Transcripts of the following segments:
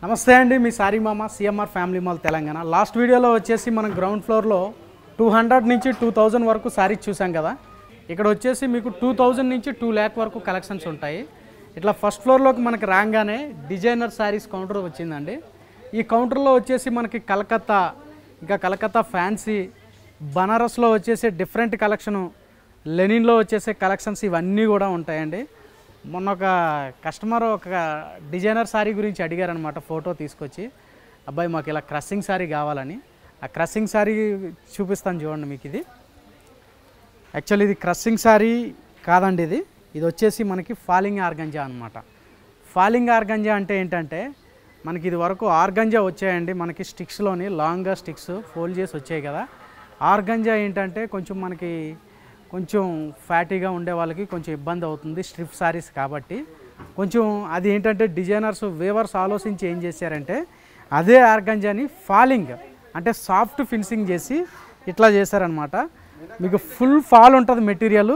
నమస్తే అండి, మీ సారీ మామ CMR family mall Telangana. Last వీడియోలో వచ్చేసి మనం గ్రౌండ్ ఫ్లోర్లో 200 నుంచి 2000 వరకు సారీస్ చూసాం కదా. ఇక్కడ వచ్చేసి మీకు 2000 నుంచి 2 lakh వరకు కలెక్షన్స్ ఉంటాయి. ఇట్లా ఫస్ట్ ఫ్లోర్లోకి మనకి రాగానే డిజైనర్ సారీస్ కౌంటర్ వచ్చిందండి. ఈ కౌంటర్లో వచ్చేసి మనకి కలకత్తా, ఇంకా కలకత్తా ఫ్యాన్సీ, బనారస్లో వచ్చేసి డిఫరెంట్ కలెక్షను, లెనిన్లో వచ్చేసే కలెక్షన్స్ ఇవన్నీ కూడా ఉంటాయండి. మొన్న ఒక కస్టమర్ ఒక డిజైనర్ శారీ గురించి అడిగారనమాట, ఫోటో తీసుకొచ్చి, అబ్బాయి మాకు ఇలా క్రస్సింగ్ శారీ కావాలని. ఆ క్రస్సింగ్ శారీ చూపిస్తాను చూడండి మీకు. ఇది యాక్చువల్లీ ఇది క్రస్సింగ్ శారీ కాదండి, ఇది వచ్చేసి మనకి ఫాలింగ్ ఆర్గంజా అనమాట. ఫాలింగ్ ఆర్గంజా అంటే ఏంటంటే మనకి ఇది వరకు ఆర్గంజా వచ్చాయండి, మనకి స్టిక్స్లోని లాంగ్గా స్టిక్స్ ఫోల్డ్ చేసి వచ్చాయి కదా. ఆర్గంజా ఏంటంటే కొంచెం మనకి కొంచెం ఫ్యాటీగా ఉండే వాళ్ళకి కొంచెం ఇబ్బంది అవుతుంది, స్ట్రిప్ సారీస్ కాబట్టి. కొంచెం అది ఏంటంటే డిజైనర్స్ వేవర్స్ ఆలోచించి ఏం చేశారంటే అదే ఆర్గంజాని ఫాలింగ్ అంటే సాఫ్ట్ ఫినిషింగ్ చేసి ఇట్లా చేశారనమాట. మీకు ఫుల్ ఫాల్ ఉంటుంది మెటీరియల్,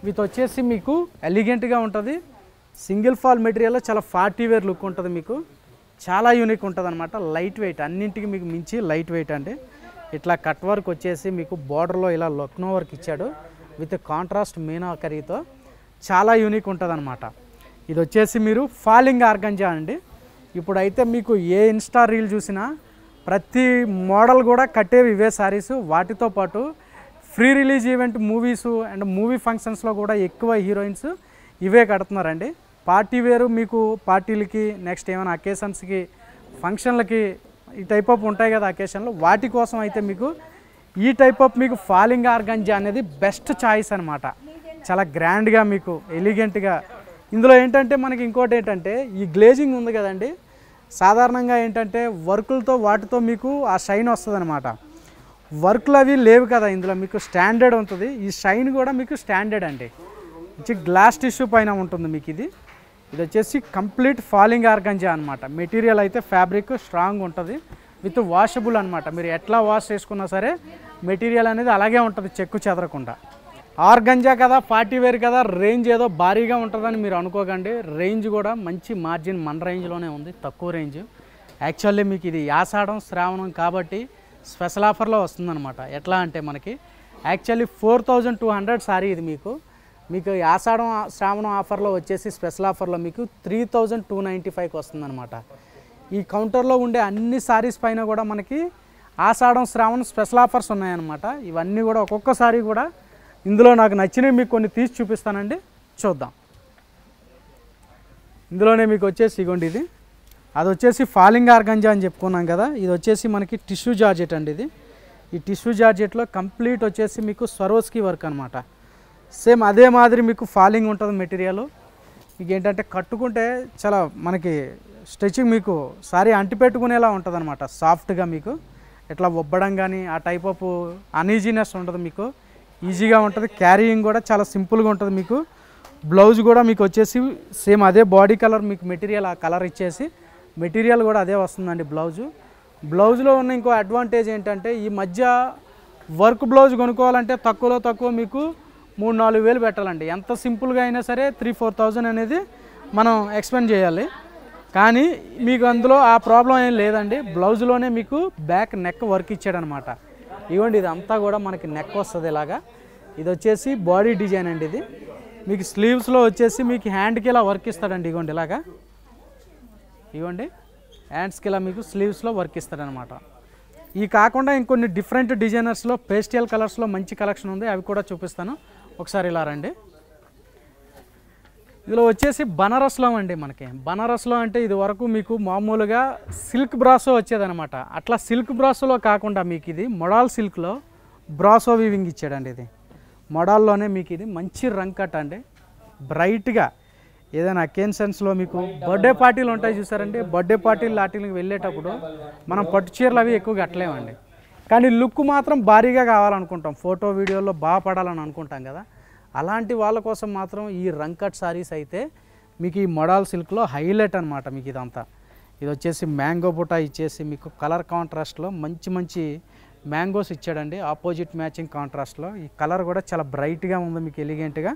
విత్ వచ్చేసి మీకు ఎలిగెంట్గా ఉంటుంది. సింగిల్ ఫాల్ మెటీరియల్లో చాలా పార్టీ వేర్ లుక్ ఉంటుంది, మీకు చాలా యూనిక్ ఉంటుంది అనమాట. లైట్ వెయిట్, అన్నింటికి మీకు మించి లైట్ వెయిట్ అండి. ఇట్లా కట్ వర్క్ వచ్చేసి మీకు బార్డర్లో ఇలా లక్నో వర్క్ ఇచ్చాడు విత్ కాంట్రాస్ట్ మీనాకరీతో, చాలా యూనిక్ ఉంటుంది అనమాట. ఇది వచ్చేసి మీరు ఫాలింగ్ ఆర్గంజా అండి. ఇప్పుడైతే మీకు ఏ ఇన్స్టా రీల్ చూసినా ప్రతి మోడల్ కూడా కట్టేవి ఇవే సారీస్. వాటితో పాటు free release event movies and movie ఫంక్షన్స్లో కూడా ఎక్కువ హీరోయిన్స్ ఇవే కడుతున్నారండి. పార్టీ వేరు మీకు పార్టీలకి, నెక్స్ట్ ఏమైనా అకేషన్స్కి, ఫంక్షన్లకి ఈ టైప్ ఆఫ్ ఉంటాయి కదా అకేషన్లో, వాటి కోసం అయితే మీకు ఈ టైప్ ఆఫ్ మీకు ఫాలింగ్ ఆర్గంజా అనేది బెస్ట్ చాయిస్ అనమాట. చాలా గ్రాండ్గా మీకు ఎలిగెంట్గా. ఇందులో ఏంటంటే మనకి ఇంకోటి ఏంటంటే ఈ గ్లేజింగ్ ఉంది కదండి, సాధారణంగా ఏంటంటే వర్కులతో వాటితో మీకు ఆ షైన్ వస్తుంది అనమాట. వర్కులు అవి లేవు కదా ఇందులో, మీకు స్టాండర్డ్ ఉంటుంది. ఈ షైన్ కూడా మీకు స్టాండర్డ్ అండి, మంచి గ్లాస్ టిష్యూ పైన ఉంటుంది మీకు. ఇది వచ్చేసి కంప్లీట్ ఫాలింగ్ ఆర్గంజా అనమాట. మెటీరియల్ అయితే ఫ్యాబ్రిక్ స్ట్రాంగ్ ఉంటుంది, విత్ వాషబుల్ అనమాట. మీరు ఎట్లా వాష్ చేసుకున్నా సరే మెటీరియల్ అనేది అలాగే ఉంటుంది, చెక్కు చెదరకుండా. ఆర్గంజా కదా, పార్టీ వేర్ కదా, రేంజ్ ఏదో భారీగా ఉంటుందని మీరు అనుకోకండి. రేంజ్ కూడా మంచి మార్జిన్ మన రేంజ్లోనే ఉంది, తక్కువ రేంజ్. యాక్చువల్లీ మీకు ఇది ఆషాఢం శ్రావణం కాబట్టి స్పెషల్ ఆఫర్లో వస్తుందన్నమాట. ఎట్లా అంటే మనకి యాక్చువల్లీ 4200 సారీ ఇది మీకు ఆషాఢం శ్రావణం ఆఫర్లో వచ్చేసి స్పెషల్ ఆఫర్లో మీకు 3295కి వస్తుందన్నమాట. ఈ కౌంటర్లో ఉండే అన్ని సారీస్ పైన కూడా మనకి ఆషాఢం శ్రావణం స్పెషల్ ఆఫర్స్ ఉన్నాయన్నమాట. ఇవన్నీ కూడా ఒక్కొక్క సారీ కూడా ఇందులో నాకు నచ్చినవి మీకు కొన్ని తీసి చూపిస్తానండి, చూద్దాం. ఇందులోనే మీకు వచ్చేసి ఇగోండి, అది వచ్చేసి ఫాలింగ్ ఆర్గంజా అని చెప్పుకున్నాం కదా. ఇది వచ్చేసి మనకి టిష్యూ జార్జెట్ అండి. ఈ టిష్యూ జార్జెట్లో కంప్లీట్ వచ్చేసి మీకు స్వరోస్కి వర్క్ అనమాట. సేమ్ అదే మాదిరి మీకు ఫాలింగ్ ఉంటుంది మెటీరియల్. మీకు ఏంటంటే కట్టుకుంటే చాలా మనకి స్టిచ్చింగ్ మీకు సారీ అంటిపెట్టుకునేలా ఉంటుంది అనమాట. సాఫ్ట్గా మీకు ఇట్లా ఒబ్బడం కానీ ఆ టైప్ ఆఫ్ అన్ఈజీనెస్ ఉంటుంది, మీకు ఈజీగా ఉంటుంది. క్యారీయింగ్ కూడా చాలా సింపుల్గా ఉంటుంది. మీకు బ్లౌజ్ కూడా మీకు వచ్చేసి సేమ్ అదే బాడీ కలర్, మీకు మెటీరియల్ ఆ కలర్ ఇచ్చేసి మెటీరియల్ కూడా అదే వస్తుందండి బ్లౌజ్లో ఉన్న ఇంకో అడ్వాంటేజ్ ఏంటంటే ఈ మధ్య వర్క్ బ్లౌజ్ కొనుక్కోవాలంటే తక్కువలో తక్కువ మీకు 3-4 వేలు పెట్టాలండి. ఎంత సింపుల్గా అయినా సరే 3-4,000 అనేది మనం ఎక్స్పెండ్ చేయాలి. కానీ మీకు అందులో ఆ ప్రాబ్లం ఏం లేదండి. బ్లౌజ్లోనే మీకు బ్యాక్ నెక్ వర్క్ ఇచ్చాడనమాట. ఇవ్వండి, ఇదంతా కూడా మనకి నెక్ వస్తుంది ఇలాగా. ఇది వచ్చేసి బాడీ డిజైన్ అండి. ఇది మీకు స్లీవ్స్లో వచ్చేసి మీకు హ్యాండ్కి ఇలా వర్క్ ఇస్తాడండి. ఇవ్వండి ఇలాగా, ఇవ్వండి హ్యాండ్స్కి ఇలా మీకు స్లీవ్స్లో వర్క్ ఇస్తాడనమాట. ఈ కాకుండా ఇంకొన్ని డిఫరెంట్ డిజైనర్స్లో పేస్టల్ కలర్స్లో మంచి కలెక్షన్ ఉంది, అవి కూడా చూపిస్తాను. ఒకసారి ఇలా రండి. ఇందులో వచ్చేసి బనారస్లో అండి. మనకి బనారస్లో అంటే ఇది వరకు మీకు మామూలుగా సిల్క్ బ్రాసో వచ్చేదనమాట. అట్లా సిల్క్ బ్రాసోలో కాకుండా మీకు ఇది మొడాల్ సిల్క్లో బ్రాసో వీవింగ్ ఇచ్చాడండి. ఇది మొడాల్లోనే మీకు ఇది మంచి రంగ్ కట్ అండి, బ్రైట్గా. ఏదైనా అకేషన్స్లో మీకు బర్త్డే పార్టీలు ఉంటాయి చూసారండి, బర్త్డే పార్టీలు వాటికి వెళ్ళేటప్పుడు మనం పట్టు చీరలు అవి ఎక్కువ కట్టలేమండి. కానీ లుక్ మాత్రం భారీగా కావాలనుకుంటాం, ఫోటో వీడియోలో బాగా పడాలని అనుకుంటాం కదా. అలాంటి వాళ్ళ కోసం మాత్రం ఈ రంగ్ కట్ సారీస్ అయితే మీకు ఈ మోడల్ సిల్క్లో హైలైట్ అనమాట. మీకు ఇదంతా ఇది వచ్చేసి మ్యాంగో బుటా ఇచ్చేసి మీకు కలర్ కాంట్రాస్ట్లో మంచి మ్యాంగోస్ ఇచ్చాడండి, ఆపోజిట్ మ్యాచింగ్ కాంట్రాస్ట్లో. ఈ కలర్ కూడా చాలా బ్రైట్గా ఉంది, మీకు ఎలిగెంట్గా.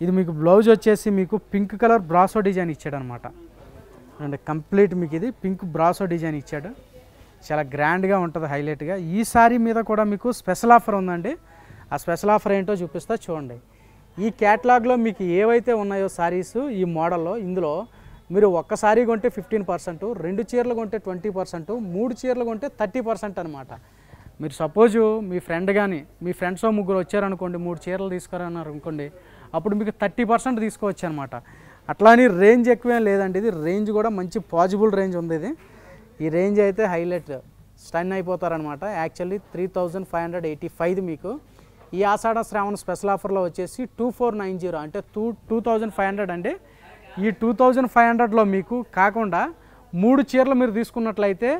ఇది మీకు బ్లౌజ్ వచ్చేసి మీకు పింక్ కలర్ బ్రాసో డిజైన్ ఇచ్చాడనమాట. అండ్ కంప్లీట్ మీకు ఇది పింక్ బ్రాసో డిజైన్ ఇచ్చాడు, చాలా గ్రాండ్గా ఉంటుంది, హైలైట్గా. ఈ సారీ మీద కూడా మీకు స్పెషల్ ఆఫర్ ఉందండి. ఆ స్పెషల్ ఆఫర్ ఏంటో చూపిస్తా చూడండి. ఈ క్యాటలాగ్లో మీకు ఏవైతే ఉన్నాయో సారీస్ ఈ మోడల్లో, ఇందులో మీరు ఒక్క సారీ కొంటే 15%, 2 చీరలు కొంటే 20%, 3 చీరలు కొంటే 30% అనమాట. మీరు సపోజు మీ ఫ్రెండ్ కానీ మీ ఫ్రెండ్స్ ముగ్గురు వచ్చారనుకోండి, 3 చీరలు తీసుకురన్నారు అనుకోండి, అప్పుడు మీకు 30% తీసుకోవచ్చు అనమాట. అట్లా అని రేంజ్ ఎక్కువేం లేదండి, ఇది రేంజ్ కూడా మంచి పాజిబుల్ రేంజ్ ఉంది. ఇది ఈ రేంజ్ అయితే హైలైట్ స్టన్ అయిపోతారనమాట. యాక్చువల్లీ 3585 మీకు ఈ ఆషాఢ శ్రావణ స్పెషల్ ఆఫర్లో వచ్చేసి 2490, అంటే 2500 అండి. ఈ 2500లో మీకు కాకుండా 3 చీరలు మీరు తీసుకున్నట్లయితే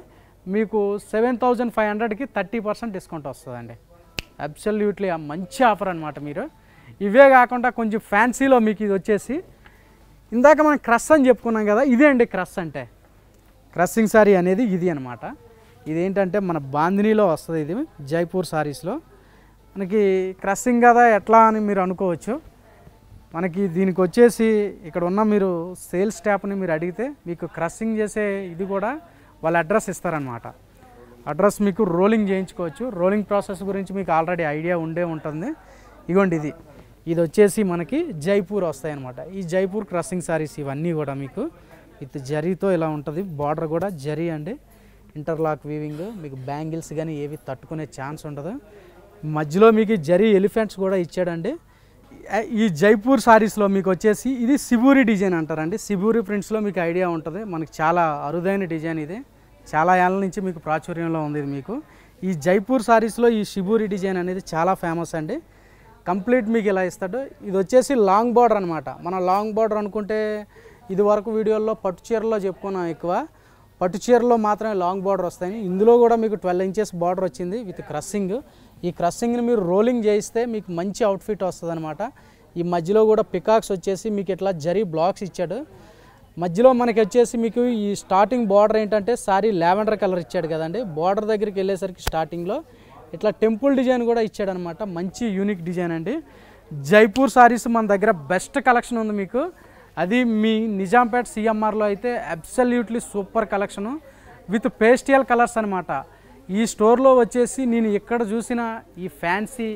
మీకు 7500కి 30% డిస్కౌంట్ వస్తుందండి. అబ్సల్యూట్లీ మంచి ఆఫర్ అనమాట. మీరు ఇవే కాకుండా కొంచెం ఫ్యాన్సీలో మీకు ఇది వచ్చేసి, ఇందాక మనం క్రష్ అని చెప్పుకున్నాం కదా, ఇదే అండి క్రష్ అంటే. క్రషింగ్ సారీ అనేది ఇది అనమాట. ఇదేంటంటే మన బాందినీలో వస్తుంది, ఇది జైపూర్ సారీస్లో. మనకి క్రషింగ్ కదా ఎట్లా అని మీరు అనుకోవచ్చు. మనకి దీనికి వచ్చేసి ఇక్కడ ఉన్న మీరు సేల్స్ స్టాఫ్ని మీరు అడిగితే మీకు క్రషింగ్ చేసే ఇది కూడా వాళ్ళ అడ్రస్ ఇస్తారనమాట. అడ్రస్ మీకు రోలింగ్ చేయించుకోవచ్చు. రోలింగ్ ప్రాసెస్ గురించి మీకు ఆల్రెడీ ఐడియా ఉండే ఉంటుంది. ఇగోండి ఇది వచ్చేసి మనకి జైపూర్ వస్తాయన్నమాట. ఈ జైపూర్ క్రషింగ్ సారీస్ ఇవన్నీ కూడా మీకు విత్ జరీతో ఇలా ఉంటుంది. బార్డర్ కూడా జరీ అండి, ఇంటర్లాక్ వీవింగ్. మీకు బ్యాంగిల్స్ కానీ ఏవి తట్టుకునే ఛాన్స్ ఉండదు. మధ్యలో మీకు జరీ ఎలిఫెంట్స్ కూడా ఇచ్చాడండి. ఈ జైపూర్ సారీస్లో మీకు వచ్చేసి ఇది సిబూరి డిజైన్ అంటారండి. సిబూరి ప్రింట్స్లో మీకు ఐడియా ఉంటుంది. మనకి చాలా అరుదైన డిజైన్ ఇది, చాలా ఏళ్ళ నుంచి మీకు ప్రాచుర్యంలో ఉంది ఇది. మీకు ఈ జైపూర్ సారీస్లో ఈ సిబూరి డిజైన్ అనేది చాలా ఫేమస్ అండి. కంప్లీట్ మీకు ఇలా ఇస్తాడు. ఇది వచ్చేసి లాంగ్ బార్డర్ అనమాట. మన లాంగ్ బార్డర్ అనుకుంటే ఇది వరకు వీడియోల్లో పట్టు చీరలో చెప్పుకున్నాం ఎక్కువ. పట్టు చీరలో మాత్రమే లాంగ్ బార్డర్ వస్తాయి. ఇందులో కూడా మీకు 12 ఇంచెస్ బార్డర్ వచ్చింది విత్ క్రషింగ్. ఈ క్రషింగ్ని మీరు రోలింగ్ చేయిస్తే మీకు మంచి అవుట్ఫిట్ వస్తుంది అనమాట. ఈ మధ్యలో కూడా పికాక్స్ వచ్చేసి మీకు ఇట్లా జరీ బ్లాక్స్ ఇచ్చాడు. మధ్యలో మనకి వచ్చేసి మీకు ఈ స్టార్టింగ్ బార్డర్ ఏంటంటే సారీ లావెండర్ కలర్ ఇచ్చాడు కదండి. బార్డర్ దగ్గరికి వెళ్ళేసరికి స్టార్టింగ్లో ఇట్లా టెంపుల్ డిజైన్ కూడా ఇచ్చాడనమాట. మంచి యూనిక్ డిజైన్ అండి. జైపూర్ సారీస్ మన దగ్గర బెస్ట్ కలెక్షన్ ఉంది మీకు. అది మీ నిజాంపేట్ సిఎంఆర్లో అయితే absolutely super collection with పేస్టియల్ colours అనమాట. ఈ స్టోర్లో వచ్చేసి నేను ఎక్కడ చూసిన ఈ ఫ్యాన్సీ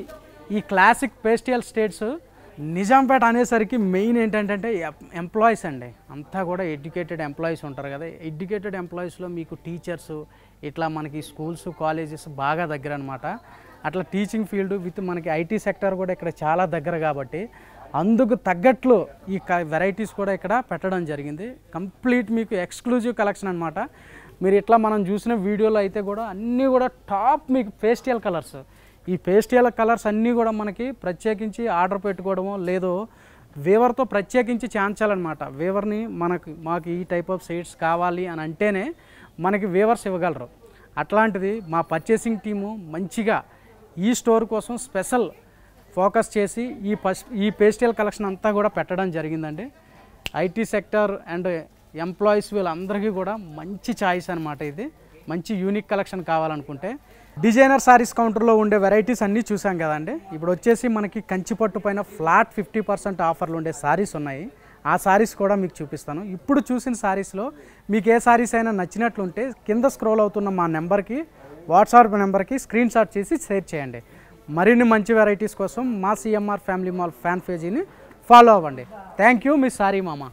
ఈ క్లాసిక్ పేస్టియల్ స్టేట్స్ నిజాంపేట అనేసరికి మెయిన్ ఏంటంటే ఎంప్లాయీస్ అండి. అంతా కూడా ఎడ్యుకేటెడ్ ఎంప్లాయీస్ ఉంటారు కదా. ఎడ్యుకేటెడ్ ఎంప్లాయీస్లో మీకు టీచర్స్ ఇట్లా మనకి స్కూల్స్ కాలేజెస్ బాగా దగ్గర అనమాట. అట్లా టీచింగ్ ఫీల్డ్ విత్ మనకి ఐటీ సెక్టర్ కూడా ఇక్కడ చాలా దగ్గర కాబట్టి అందుకు తగ్గట్లు ఈ వెరైటీస్ కూడా ఇక్కడ పెట్టడం జరిగింది. కంప్లీట్ మీకు ఎక్స్క్లూజివ్ కలెక్షన్ అనమాట. మీరు ఇట్లా మనం చూసిన వీడియోలో అయితే కూడా అన్నీ కూడా టాప్ మీకు పేస్టియల్ కలర్స్. ఈ పేస్టియల్ కలర్స్ అన్నీ కూడా మనకి ప్రత్యేకించి ఆర్డర్ పెట్టుకోవడమో లేదో వేవర్తో ప్రత్యేకించి చేయించాలన్నమాట. వేవర్ని మాకు ఈ టైప్ ఆఫ్ షేడ్స్ కావాలి అని అంటేనే మనకి వేవర్స్ ఇవ్వగలరు. అట్లాంటిది మా పర్చేసింగ్ టీము మంచిగా ఈ స్టోర్ కోసం స్పెషల్ ఫోకస్ చేసి ఈ పేస్టియల్ కలెక్షన్ అంతా కూడా పెట్టడం జరిగిందండి. ఐటీ సెక్టర్ అండ్ ఎంప్లాయీస్ వీళ్ళందరికీ కూడా మంచి ఛాయిస్ అనమాట. ఇది మంచి యూనిక్ కలెక్షన్ కావాలనుకుంటే డిజైనర్ సారీస్ కౌంటర్లో ఉండే వెరైటీస్ అన్నీ చూసాం కదండి. ఇప్పుడు వచ్చేసి మనకి కంచిపట్టు పైన ఫ్లాట్ 50% ఆఫర్లు ఉండే సారీస్ ఉన్నాయి. ఆ సారీస్ కూడా మీకు చూపిస్తాను. ఇప్పుడు చూసిన సారీస్లో మీకు ఏ సారీస్ అయినా నచ్చినట్లుంటే కింద స్క్రోల్ అవుతున్న మా నెంబర్కి వాట్సాప్ నెంబర్కి స్క్రీన్ షాట్ చేసి షేర్ చేయండి. మరిన్ని మంచి వెరైటీస్ కోసం మా సిఎంఆర్ ఫ్యామిలీ మాల్ ఫ్యాన్ పేజీని ఫాలో అవ్వండి. థ్యాంక్ యూ, మీ సారీ మామ.